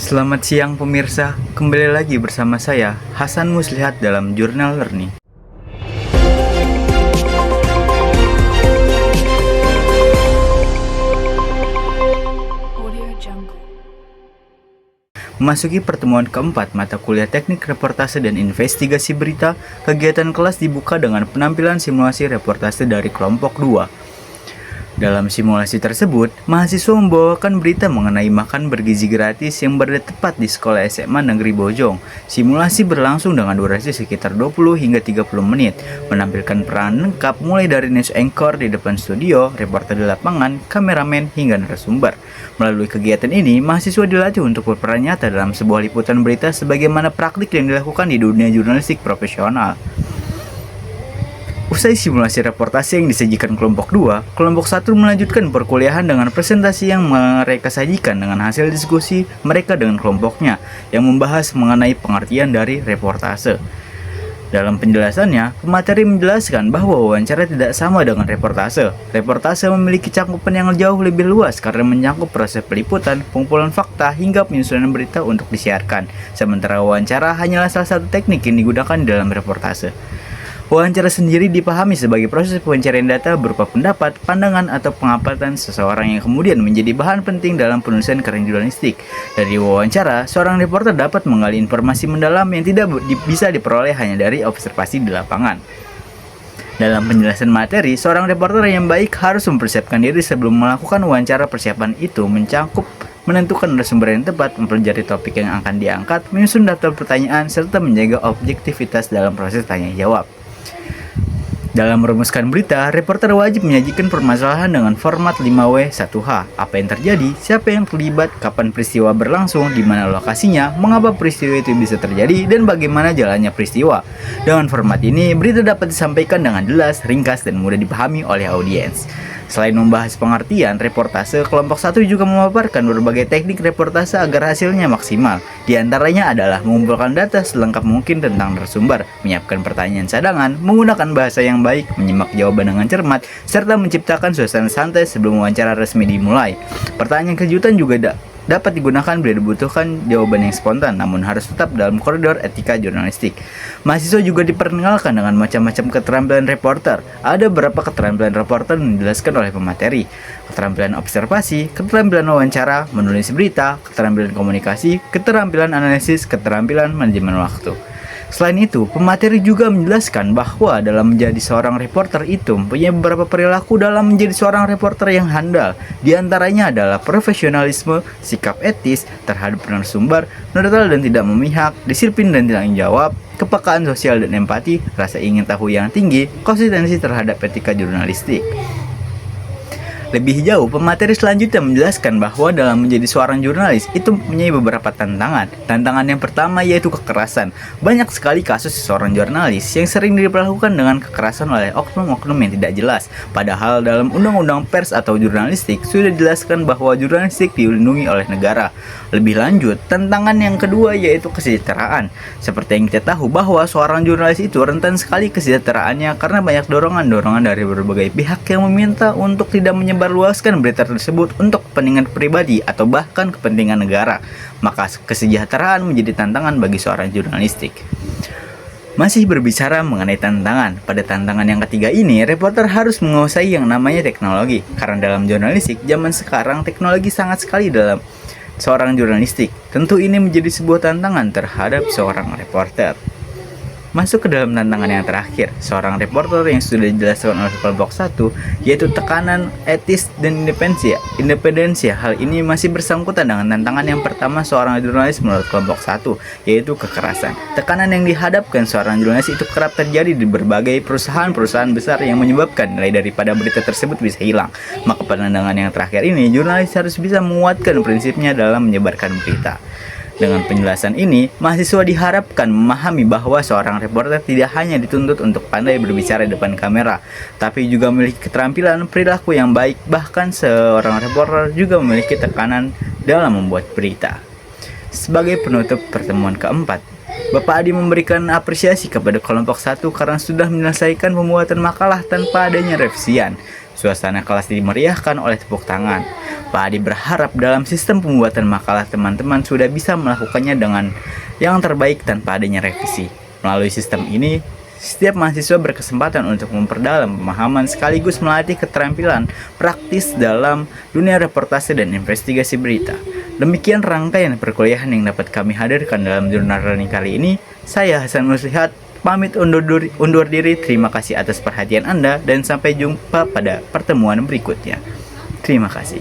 Selamat siang pemirsa, kembali lagi bersama saya Hasan Muslihat dalam Jurnal Learning. Memasuki pertemuan keempat mata kuliah Teknik Reportase dan Investigasi Berita, kegiatan kelas dibuka dengan penampilan simulasi reportase dari kelompok 2. Dalam simulasi tersebut, mahasiswa membawakan berita mengenai makan bergizi gratis yang berada tepat di sekolah SMA Negeri Bojong. Simulasi berlangsung dengan durasi sekitar 20 hingga 30 menit, menampilkan peran lengkap mulai dari news anchor di depan studio, reporter di lapangan, kameramen, hingga narasumber. Melalui kegiatan ini, mahasiswa dilatih untuk berperan nyata dalam sebuah liputan berita sebagaimana praktik yang dilakukan di dunia jurnalistik profesional. Usai simulasi reportase yang disajikan kelompok 2, kelompok 1 melanjutkan perkuliahan dengan presentasi yang mereka sajikan dengan hasil diskusi mereka dengan kelompoknya yang membahas mengenai pengertian dari reportase. Dalam penjelasannya, pemateri menjelaskan bahwa wawancara tidak sama dengan reportase. Reportase memiliki cakupan yang jauh lebih luas karena menyangkut proses peliputan, pengumpulan fakta, hingga penyusunan berita untuk disiarkan. Sementara wawancara hanyalah salah satu teknik yang digunakan dalam reportase. Wawancara sendiri dipahami sebagai proses pencarian data berupa pendapat, pandangan, atau pengamatan seseorang yang kemudian menjadi bahan penting dalam penulisan karya jurnalistik. Dari wawancara, seorang reporter dapat menggali informasi mendalam yang tidak bisa diperoleh hanya dari observasi di lapangan. Dalam penjelasan materi, seorang reporter yang baik harus mempersiapkan diri sebelum melakukan wawancara. Persiapan itu mencakup menentukan narasumber yang tepat, mempelajari topik yang akan diangkat, menyusun daftar pertanyaan, serta menjaga objektivitas dalam proses tanya-jawab. Dalam merumuskan berita, reporter wajib menyajikan permasalahan dengan format 5W1H. Apa yang terjadi, siapa yang terlibat, kapan peristiwa berlangsung, di mana lokasinya, mengapa peristiwa itu bisa terjadi, dan bagaimana jalannya peristiwa. Dengan format ini, berita dapat disampaikan dengan jelas, ringkas, dan mudah dipahami oleh audiens. Selain membahas pengertian reportase, kelompok 1 juga memaparkan berbagai teknik reportase agar hasilnya maksimal. Di antaranya adalah mengumpulkan data selengkap mungkin tentang narasumber, menyiapkan pertanyaan cadangan, menggunakan bahasa yang baik, menyimak jawaban dengan cermat, serta menciptakan suasana santai sebelum wawancara resmi dimulai. Pertanyaan kejutan juga dapat digunakan bila dibutuhkan jawaban yang spontan, namun harus tetap dalam koridor etika jurnalistik. Mahasiswa juga diperkenalkan dengan macam-macam keterampilan reporter. Ada beberapa keterampilan reporter yang dijelaskan oleh pemateri: keterampilan observasi, keterampilan wawancara, menulis berita, keterampilan komunikasi, keterampilan analisis, keterampilan manajemen waktu. Selain itu, pemateri juga menjelaskan bahwa dalam menjadi seorang reporter itu mempunyai beberapa perilaku dalam menjadi seorang reporter yang handal. Di antaranya adalah profesionalisme, sikap etis terhadap narasumber, netral dan tidak memihak, disiplin dan tanggung jawab, kepekaan sosial dan empati, rasa ingin tahu yang tinggi, konsistensi terhadap etika jurnalistik. Lebih jauh, pemateri selanjutnya menjelaskan bahwa dalam menjadi seorang jurnalis itu mempunyai beberapa tantangan. Tantangan yang pertama yaitu kekerasan. Banyak sekali kasus seorang jurnalis yang sering diperlakukan dengan kekerasan oleh oknum-oknum yang tidak jelas. Padahal dalam Undang-Undang Pers atau Jurnalistik sudah dijelaskan bahwa jurnalistik dilindungi oleh negara. Lebih lanjut, tantangan yang kedua yaitu kesejahteraan. Seperti yang kita tahu bahwa seorang jurnalis itu rentan sekali kesejahteraannya karena banyak dorongan-dorongan dari berbagai pihak yang meminta untuk tidak menyebarluaskan berita tersebut untuk kepentingan pribadi atau bahkan kepentingan negara. Maka kesejahteraan menjadi tantangan bagi seorang jurnalistik. Masih berbicara mengenai tantangan, pada tantangan yang ketiga ini, reporter harus menguasai yang namanya teknologi. Karena dalam jurnalistik, zaman sekarang teknologi sangat sekali dalam seorang jurnalistik. Tentu ini menjadi sebuah tantangan terhadap seorang reporter. Masuk ke dalam tantangan yang terakhir, seorang reporter yang sudah dijelaskan oleh kelompok 1, yaitu tekanan etis dan independensi. Hal ini masih bersangkutan dengan tantangan yang pertama seorang jurnalis menurut kelompok 1, yaitu kekerasan. Tekanan yang dihadapkan seorang jurnalis itu kerap terjadi di berbagai perusahaan-perusahaan besar yang menyebabkan nilai daripada berita tersebut bisa hilang. Maka pandangan yang terakhir ini, jurnalis harus bisa menguatkan prinsipnya dalam menyebarkan berita. Dengan penjelasan ini, mahasiswa diharapkan memahami bahwa seorang reporter tidak hanya dituntut untuk pandai berbicara di depan kamera, tapi juga memiliki keterampilan perilaku yang baik. Bahkan seorang reporter juga memiliki tekanan dalam membuat berita. Sebagai penutup pertemuan keempat, Bapak Adi memberikan apresiasi kepada kelompok 1 karena sudah menyelesaikan pembuatan makalah tanpa adanya revisian. Suasana kelas dimeriahkan oleh tepuk tangan. Pak Adi berharap dalam sistem pembuatan makalah teman-teman sudah bisa melakukannya dengan yang terbaik tanpa adanya revisi. Melalui sistem ini, setiap mahasiswa berkesempatan untuk memperdalam pemahaman sekaligus melatih keterampilan praktis dalam dunia reportase dan investigasi berita. Demikian rangkaian perkuliahan yang dapat kami hadirkan dalam jurnal learning kali ini. Saya Hasan Muslihat, pamit undur diri. Terima kasih atas perhatian Anda dan sampai jumpa pada pertemuan berikutnya. Terima kasih.